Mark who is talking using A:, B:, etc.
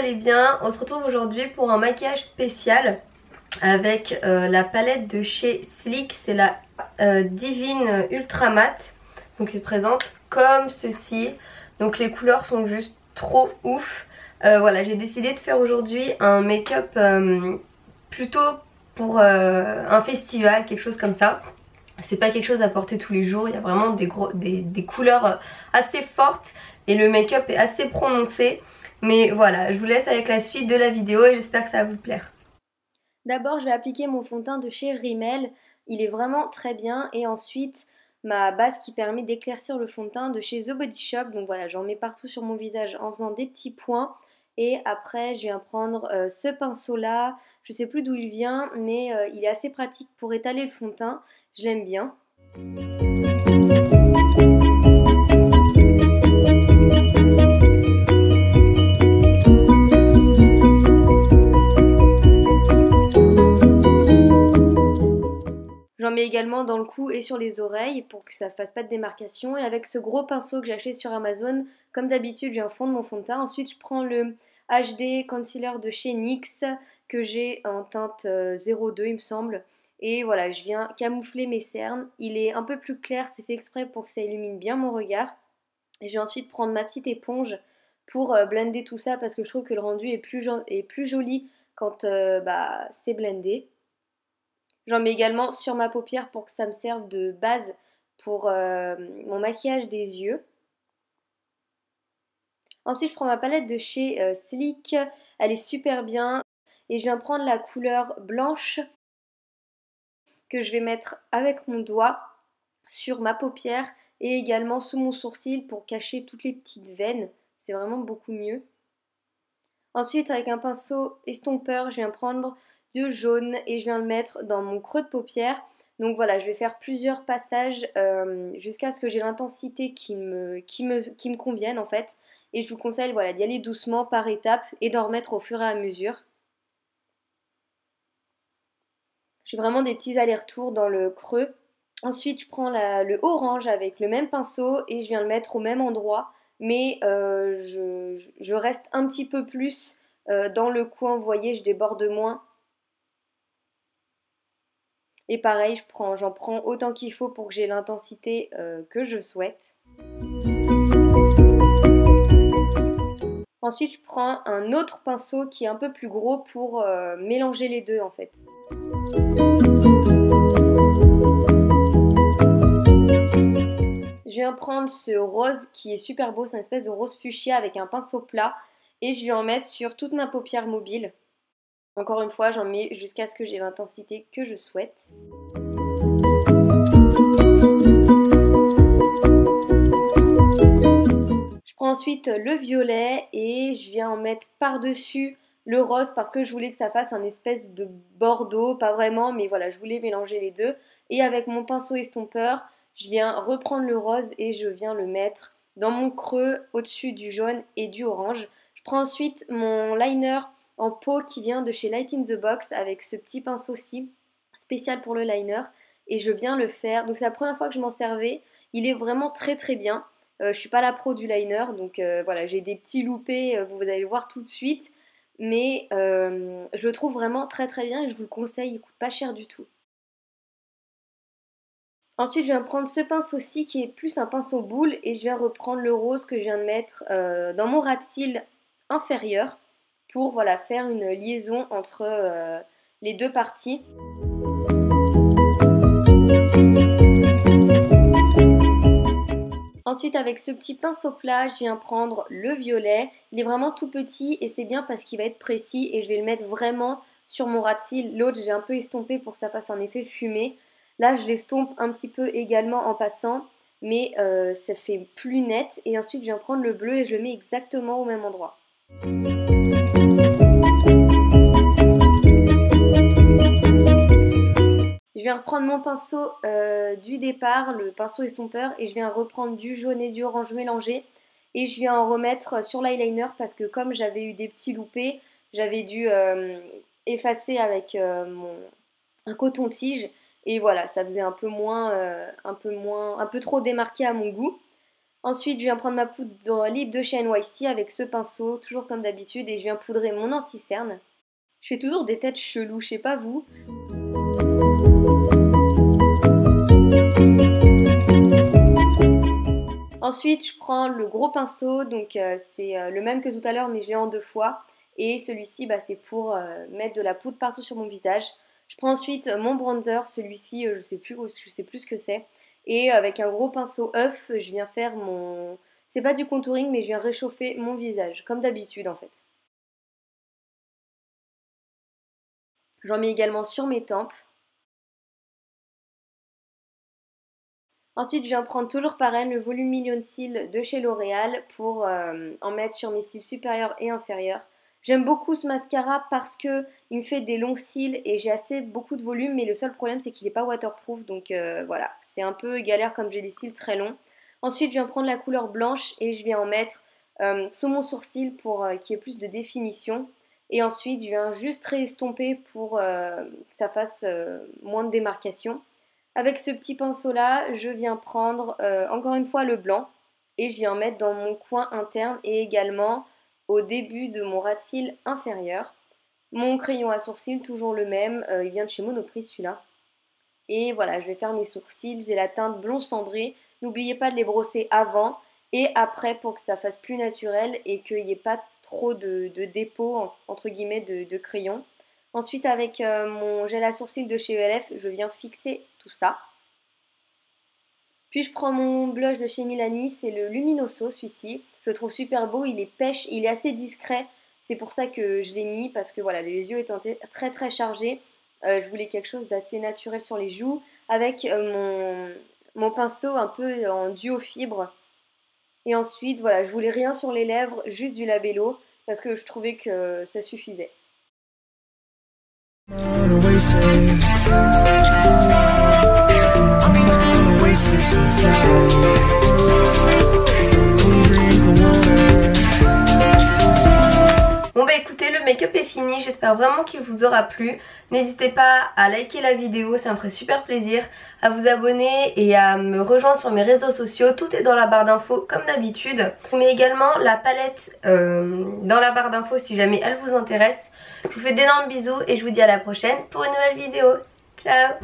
A: allez bien? On se retrouve aujourd'hui pour un maquillage spécial avec la palette de chez Sleek, c'est la Divine Ultra Matte. Donc il se présente comme ceci, donc les couleurs sont juste trop ouf. Voilà, j'ai décidé de faire aujourd'hui un make-up plutôt pour un festival, quelque chose comme ça. C'est pas quelque chose à porter tous les jours, il y a vraiment des couleurs assez fortes et le make-up est assez prononcé. Mais voilà, je vous laisse avec la suite de la vidéo et j'espère que ça va vous plaire.
B: D'abord, je vais appliquer mon fond de teint de chez Rimmel. Il est vraiment très bien. Et ensuite, ma base qui permet d'éclaircir le fond de teint de chez The Body Shop. Donc voilà, j'en mets partout sur mon visage en faisant des petits points. Et après, je viens prendre ce pinceau-là. Je sais plus d'où il vient, mais il est assez pratique pour étaler le fond de teint. Je l'aime bien. J'en mets également dans le cou et sur les oreilles pour que ça ne fasse pas de démarcation. Et avec ce gros pinceau que j'ai acheté sur Amazon, comme d'habitude, je viens fondre mon fond de teint. Ensuite, je prends le HD Concealer de chez NYX que j'ai en teinte 02 il me semble. Et voilà, je viens camoufler mes cernes. Il est un peu plus clair, c'est fait exprès pour que ça illumine bien mon regard. Et je vais ensuite prendre ma petite éponge pour blender tout ça parce que je trouve que le rendu est plus joli quand c'est blendé. J'en mets également sur ma paupière pour que ça me serve de base pour mon maquillage des yeux. Ensuite, je prends ma palette de chez Sleek. Elle est super bien. Et je viens prendre la couleur blanche que je vais mettre avec mon doigt sur ma paupière et également sous mon sourcil pour cacher toutes les petites veines. C'est vraiment beaucoup mieux. Ensuite, avec un pinceau estompeur, je viens prendre du jaune et je viens le mettre dans mon creux de paupière. Donc voilà, je vais faire plusieurs passages jusqu'à ce que j'ai l'intensité qui me convienne en fait. Et je vous conseille voilà, d'y aller doucement par étapes et d'en remettre au fur et à mesure. Je fais vraiment des petits allers-retours dans le creux. Ensuite, je prends le orange avec le même pinceau et je viens le mettre au même endroit. Mais je reste un petit peu plus dans le coin, vous voyez, je déborde moins. Et pareil, j'en prends autant qu'il faut pour que j'ai l'intensité que je souhaite. Ensuite, je prends un autre pinceau qui est un peu plus gros pour mélanger les deux en fait. Je viens prendre ce rose qui est super beau, c'est une espèce de rose fuchsia avec un pinceau plat et je vais en mettre sur toute ma paupière mobile. Encore une fois, j'en mets jusqu'à ce que j'ai l'intensité que je souhaite. Je prends ensuite le violet et je viens en mettre par-dessus le rose parce que je voulais que ça fasse un espèce de bordeaux, pas vraiment, mais voilà, je voulais mélanger les deux. Et avec mon pinceau estompeur, je viens reprendre le rose et je viens le mettre dans mon creux au-dessus du jaune et du orange. Je prends ensuite mon liner en peau qui vient de chez Light in the Box avec ce petit pinceau-ci spécial pour le liner et je viens le faire. Donc c'est la première fois que je m'en servais. Il est vraiment très très bien. Je suis pas la pro du liner, donc voilà, j'ai des petits loupés, vous allez le voir tout de suite. Mais je le trouve vraiment très très bien et je vous le conseille, il coûte pas cher du tout. Ensuite, je viens prendre ce pinceau-ci qui est plus un pinceau boule et je viens reprendre le rose que je viens de mettre dans mon ras de cils inférieur pour voilà, faire une liaison entre les deux parties. Ensuite, avec ce petit pinceau plat, je viens prendre le violet. Il est vraiment tout petit et c'est bien parce qu'il va être précis et je vais le mettre vraiment sur mon ras de cils. L'autre, j'ai un peu estompé pour que ça fasse un effet fumé. Là, je l'estompe un petit peu également en passant, mais ça fait plus net. Et ensuite, je viens prendre le bleu et je le mets exactement au même endroit. Je viens reprendre mon pinceau du départ, le pinceau estompeur, et je viens reprendre du jaune et du orange mélangé. Et je viens en remettre sur l'eyeliner parce que comme j'avais eu des petits loupés, j'avais dû effacer avec un coton-tige. Et voilà, ça faisait un peu trop démarqué à mon goût. Ensuite, je viens prendre ma poudre lip de chez NYC avec ce pinceau, toujours comme d'habitude, et je viens poudrer mon anti-cerne. Je fais toujours des têtes cheloues, je sais pas vous. Ensuite, je prends le gros pinceau, donc c'est le même que tout à l'heure, mais je l'ai en 2 fois. Et celui-ci, c'est pour mettre de la poudre partout sur mon visage. Je prends ensuite mon bronzer, celui-ci, je sais plus ce que c'est. Et avec un gros pinceau œuf, je viens faire mon... C'est pas du contouring, mais je viens réchauffer mon visage, comme d'habitude en fait. J'en mets également sur mes tempes. Ensuite, je viens prendre toujours pareil le volume Million Cils de chez L'Oréal pour en mettre sur mes cils supérieurs et inférieurs. J'aime beaucoup ce mascara parce que il me fait des longs cils et j'ai beaucoup de volume, mais le seul problème c'est qu'il n'est pas waterproof, donc voilà, c'est un peu galère comme j'ai des cils très longs. Ensuite, je viens prendre la couleur blanche et je viens en mettre sous mon sourcil pour qu'il y ait plus de définition. Et ensuite, je viens juste réestomper pour que ça fasse moins de démarcation. Avec ce petit pinceau là, je viens prendre encore une fois le blanc et je viens en mettre dans mon coin interne et également au début de mon ras de cils inférieur. Mon crayon à sourcils, toujours le même, il vient de chez Monoprix celui-là. Et voilà, je vais faire mes sourcils, j'ai la teinte blond cendré. N'oubliez pas de les brosser avant et après pour que ça fasse plus naturel et qu'il n'y ait pas trop de dépôt entre guillemets de crayon. Ensuite, avec mon gel à sourcils de chez ELF, je viens fixer tout ça. Puis je prends mon blush de chez Milani, c'est le Luminoso celui-ci. Je le trouve super beau, il est pêche, il est assez discret. C'est pour ça que je l'ai mis parce que voilà, les yeux étant très très chargés, je voulais quelque chose d'assez naturel sur les joues. Avec mon pinceau un peu en duo fibre. Et ensuite, voilà, je voulais rien sur les lèvres, juste du labello parce que je trouvais que ça suffisait.
A: Bon écoutez, le make-up est fini, j'espère vraiment qu'il vous aura plu. N'hésitez pas à liker la vidéo, ça me ferait super plaisir, à vous abonner et à me rejoindre sur mes réseaux sociaux. Tout est dans la barre d'infos comme d'habitude. Je vous mets également la palette dans la barre d'infos si jamais elle vous intéresse. Je vous fais d'énormes bisous et je vous dis à la prochaine pour une nouvelle vidéo. Ciao!